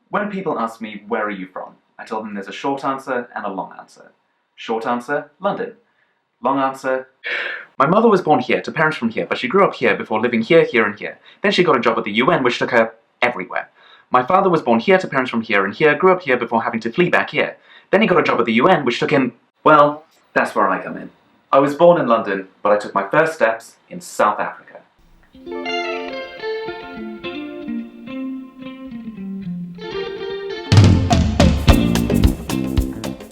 When people ask me, where are you from? I tell them there's a short answer and a long answer. Short answer, London. Long answer, my mother was born here, to parents from here, but she grew up here before living here, here, and here. Then she got a job at the UN, which took her everywhere. My father was born here, to parents from here and here, grew up here before having to flee back here. Then he got a job at the UN, which took him... Well, that's where I come in. I was born in London, but I took my first steps in South Africa.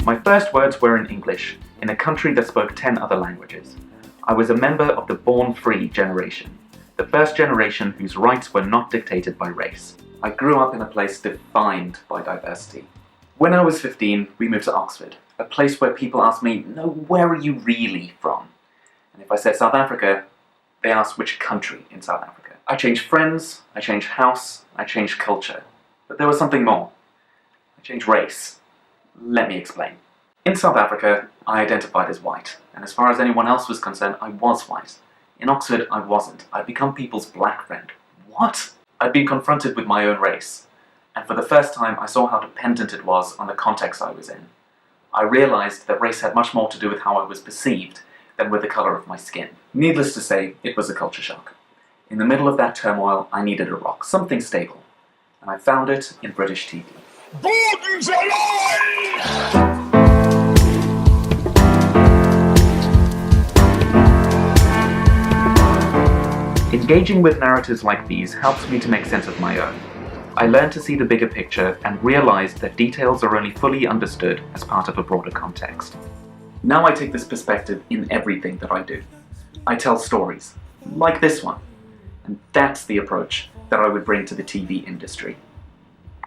My first words were in English, in a country that spoke 10 other languages. I was a member of the born-free generation, the first generation whose rights were not dictated by race. I grew up in a place defined by diversity. When I was 15, we moved to Oxford, a place where people asked me, "No, where are you really from?" And if I said South Africa, they asked which country in South Africa. I changed friends, I changed house, I changed culture. But there was something more. I changed race. Let me explain. In South Africa, I identified as white, and as far as anyone else was concerned, I was white. In Oxford, I wasn't. I'd become people's black friend. What? I'd been confronted with my own race, and for the first time I saw how dependent it was on the context I was in. I realized that race had much more to do with how I was perceived than with the color of my skin. Needless to say, it was a culture shock. In the middle of that turmoil, I needed a rock, something stable, and I found it in British TV. Gordon's alive! Engaging with narratives like these helps me to make sense of my own. I learned to see the bigger picture and realized that details are only fully understood as part of a broader context. Now I take this perspective in everything that I do. I tell stories, like this one, and that's the approach that I would bring to the TV industry.